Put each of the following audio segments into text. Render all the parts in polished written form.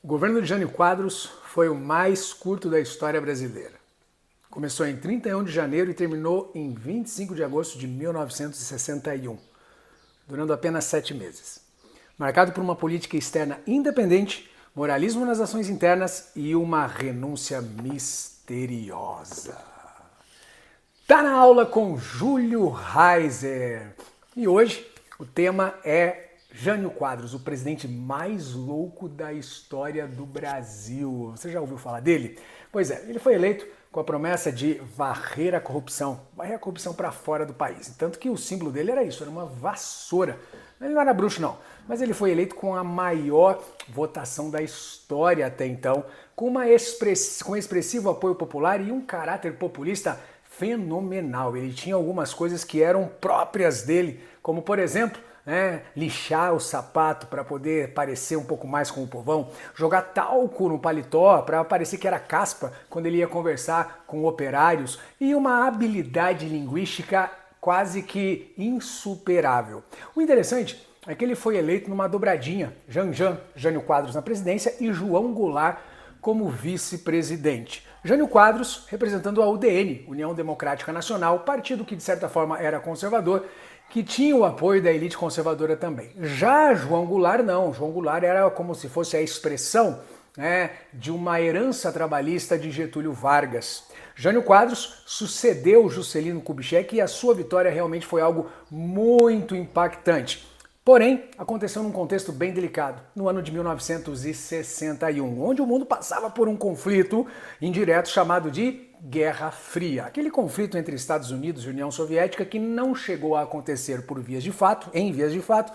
O governo de Jânio Quadros foi o mais curto da história brasileira. Começou em 31 de janeiro e terminou em 25 de agosto de 1961, durando apenas 7 meses. Marcado por uma política externa independente, moralismo nas ações internas e uma renúncia misteriosa. Tá na aula com Júlio Reiser. E hoje o tema é Jânio Quadros, o presidente mais louco da história do Brasil. Você já ouviu falar dele? Pois é, ele foi eleito com a promessa de varrer a corrupção para fora do país. Tanto que o símbolo dele era isso, era uma vassoura. Ele não era bruxo não, mas ele foi eleito com a maior votação da história até então, com um expressivo apoio popular e um caráter populista fenomenal. Ele tinha algumas coisas que eram próprias dele, como por exemplo, lixar o sapato para poder parecer um pouco mais com o povão, jogar talco no paletó para parecer que era caspa quando ele ia conversar com operários e uma habilidade linguística quase que insuperável. O interessante é que ele foi eleito numa dobradinha, Jânio Quadros na presidência e João Goulart como vice-presidente. Jânio Quadros representando a UDN, União Democrática Nacional, partido que de certa forma era conservador, que tinha o apoio da elite conservadora também. Já João Goulart não, João Goulart era como se fosse a expressão de uma herança trabalhista de Getúlio Vargas. Jânio Quadros sucedeu Juscelino Kubitschek e a sua vitória realmente foi algo muito impactante. Porém, aconteceu num contexto bem delicado, no ano de 1961, onde o mundo passava por um conflito indireto chamado de Guerra Fria. Aquele conflito entre Estados Unidos e União Soviética que não chegou a acontecer em vias de fato,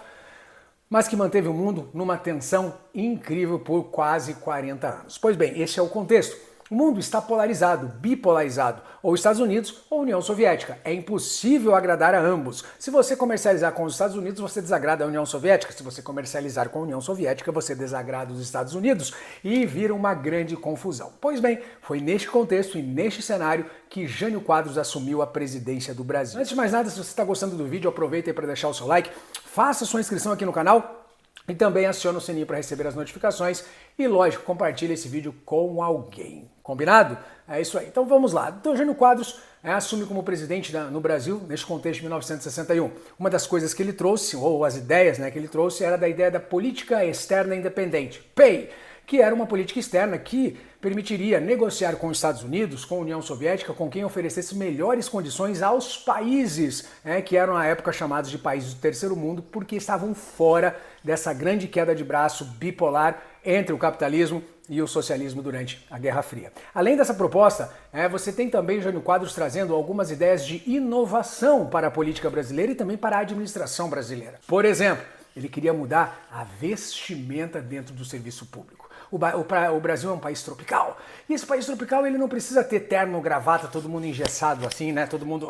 mas que manteve o mundo numa tensão incrível por quase 40 anos. Pois bem, esse é o contexto. O mundo está polarizado, bipolarizado, ou Estados Unidos ou União Soviética. É impossível agradar a ambos. Se você comercializar com os Estados Unidos, você desagrada a União Soviética. Se você comercializar com a União Soviética, você desagrada os Estados Unidos e vira uma grande confusão. Pois bem, foi neste contexto e neste cenário que Jânio Quadros assumiu a presidência do Brasil. Antes de mais nada, se você está gostando do vídeo, aproveita aí para deixar o seu like, faça sua inscrição aqui no canal, e também aciona o sininho para receber as notificações e, lógico, compartilhe esse vídeo com alguém. Combinado? É isso aí. Então vamos lá. Então Jânio Quadros assume como presidente no Brasil neste contexto de 1961. Uma das coisas que ele trouxe, ou as ideias que ele trouxe, era da ideia da política externa independente, PEI, que era uma política externa que permitiria negociar com os Estados Unidos, com a União Soviética, com quem oferecesse melhores condições aos países que eram na época chamados de países do terceiro mundo, porque estavam fora dessa grande queda de braço bipolar entre o capitalismo e o socialismo durante a Guerra Fria. Além dessa proposta, você tem também Jânio Quadros trazendo algumas ideias de inovação para a política brasileira e também para a administração brasileira. Por exemplo, ele queria mudar a vestimenta dentro do serviço público. O Brasil é um país tropical. E esse país tropical ele não precisa ter terno, gravata, todo mundo engessado assim, todo mundo,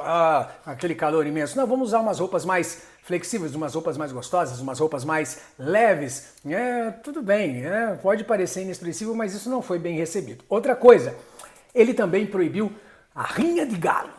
aquele calor imenso. Não, vamos usar umas roupas mais flexíveis, umas roupas mais gostosas, umas roupas mais leves. Tudo bem, pode parecer inexpressivo, mas isso não foi bem recebido. Outra coisa, ele também proibiu a rinha de galo.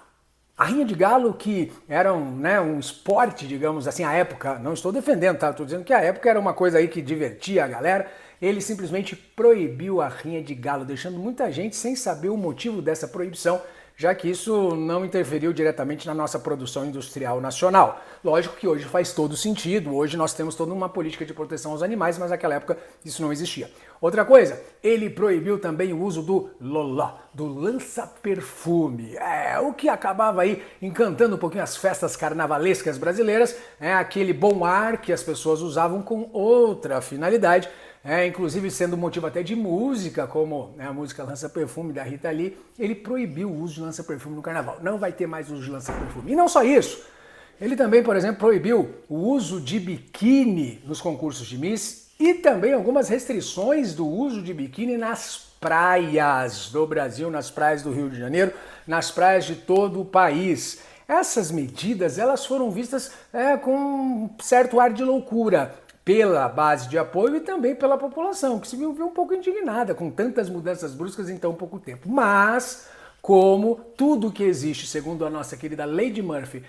A rinha de galo, que era um esporte, digamos assim, à época, não estou defendendo, tá? Estou dizendo que a época era uma coisa aí que divertia a galera, ele simplesmente proibiu a rinha de galo, deixando muita gente sem saber o motivo dessa proibição, já que isso não interferiu diretamente na nossa produção industrial nacional. Lógico que hoje faz todo sentido, hoje nós temos toda uma política de proteção aos animais, mas naquela época isso não existia. Outra coisa, ele proibiu também o uso do loló, do lança-perfume, o que acabava aí encantando um pouquinho as festas carnavalescas brasileiras, aquele bom ar que as pessoas usavam com outra finalidade, inclusive sendo motivo até de música, como a música Lança-Perfume da Rita Lee, ele proibiu o uso de lança-perfume no carnaval. Não vai ter mais uso de lança-perfume. E não só isso, ele também, por exemplo, proibiu o uso de biquíni nos concursos de Miss e também algumas restrições do uso de biquíni nas praias do Brasil, nas praias do Rio de Janeiro, nas praias de todo o país. Essas medidas elas foram vistas com um certo ar de loucura pela base de apoio e também pela população, que se viu um pouco indignada com tantas mudanças bruscas em tão pouco tempo. Mas, como tudo que existe, segundo a nossa querida Lei de Murphy,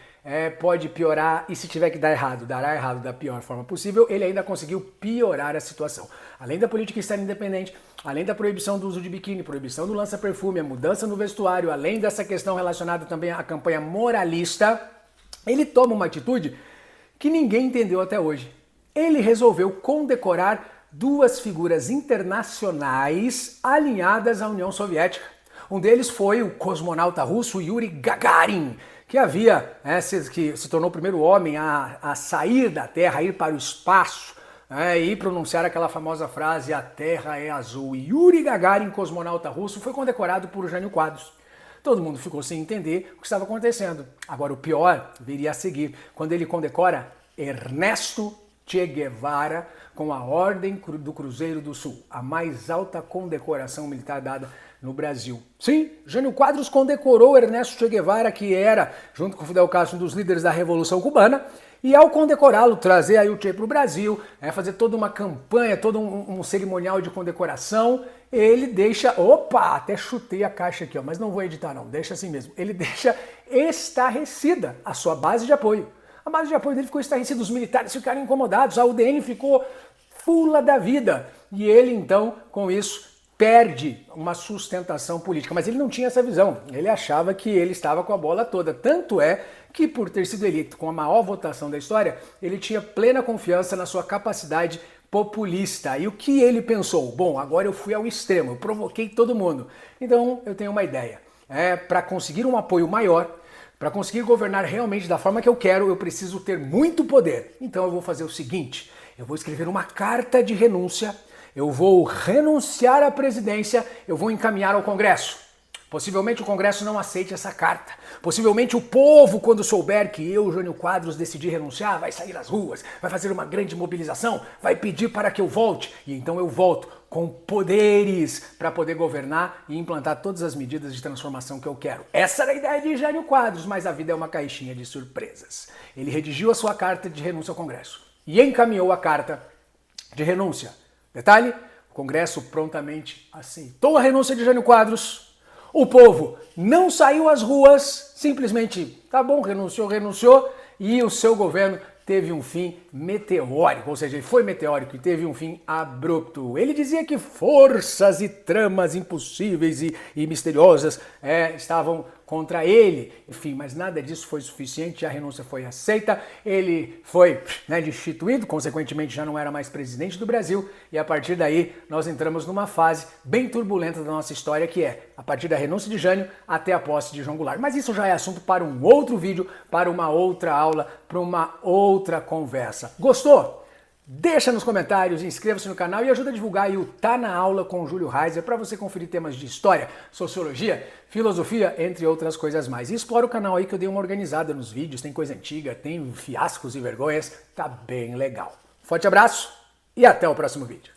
pode piorar e se tiver que dar errado, dará errado da pior forma possível, ele ainda conseguiu piorar a situação. Além da política externa independente, além da proibição do uso de biquíni, proibição do lança-perfume, a mudança no vestuário, além dessa questão relacionada também à campanha moralista, ele toma uma atitude que ninguém entendeu até hoje. Ele resolveu condecorar duas figuras internacionais alinhadas à União Soviética. Um deles foi o cosmonauta russo Yuri Gagarin, que se tornou o primeiro homem a sair da Terra, a ir para o espaço, e pronunciar aquela famosa frase, a Terra é azul. E Yuri Gagarin, cosmonauta russo, foi condecorado por Jânio Quadros. Todo mundo ficou sem entender o que estava acontecendo. Agora o pior viria a seguir, quando ele condecora Ernesto Che Guevara com a Ordem do Cruzeiro do Sul, a mais alta condecoração militar dada no Brasil. Sim, Jânio Quadros condecorou Ernesto Che Guevara, que era, junto com Fidel Castro, um dos líderes da Revolução Cubana, e ao condecorá-lo, trazer aí o Che para o Brasil, fazer toda uma campanha, todo um cerimonial de condecoração, ele deixa, até chutei a caixa aqui, mas não vou editar não, deixa assim mesmo, ele deixa estarrecida a sua base de apoio. A base de apoio dele ficou estarrecida, os militares ficaram incomodados, a UDN ficou fula da vida. E ele, então, com isso, perde uma sustentação política. Mas ele não tinha essa visão, ele achava que ele estava com a bola toda. Tanto é que, por ter sido eleito com a maior votação da história, ele tinha plena confiança na sua capacidade populista. E o que ele pensou? Bom, agora eu fui ao extremo, eu provoquei todo mundo. Então, eu tenho uma ideia. Para conseguir um apoio maior, para conseguir governar realmente da forma que eu quero, eu preciso ter muito poder. Então eu vou fazer o seguinte, eu vou escrever uma carta de renúncia, eu vou renunciar à presidência, eu vou encaminhar ao Congresso. Possivelmente o Congresso não aceite essa carta. Possivelmente o povo, quando souber que eu, Jânio Quadros, decidi renunciar, vai sair às ruas, vai fazer uma grande mobilização, vai pedir para que eu volte. E então eu volto com poderes para poder governar e implantar todas as medidas de transformação que eu quero. Essa era a ideia de Jânio Quadros, mas a vida é uma caixinha de surpresas. Ele redigiu a sua carta de renúncia ao Congresso e encaminhou a carta de renúncia. Detalhe, o Congresso prontamente aceitou a renúncia de Jânio Quadros. O povo não saiu às ruas, simplesmente, tá bom, renunciou, e o seu governo teve um fim meteórico, ou seja, ele foi meteórico e teve um fim abrupto. Ele dizia que forças e tramas impossíveis e misteriosas estavam contra ele. Enfim, mas nada disso foi suficiente, a renúncia foi aceita, ele foi destituído, consequentemente já não era mais presidente do Brasil, e a partir daí nós entramos numa fase bem turbulenta da nossa história, que é a partir da renúncia de Jânio até a posse de João Goulart. Mas isso já é assunto para um outro vídeo, para uma outra aula, para uma outra conversa. Gostou? Deixa nos comentários, inscreva-se no canal e ajuda a divulgar aí o Tá na Aula com o Júlio Reiser para você conferir temas de história, sociologia, filosofia, entre outras coisas mais. E explora o canal aí que eu dei uma organizada nos vídeos, tem coisa antiga, tem fiascos e vergonhas, tá bem legal. Forte abraço e até o próximo vídeo.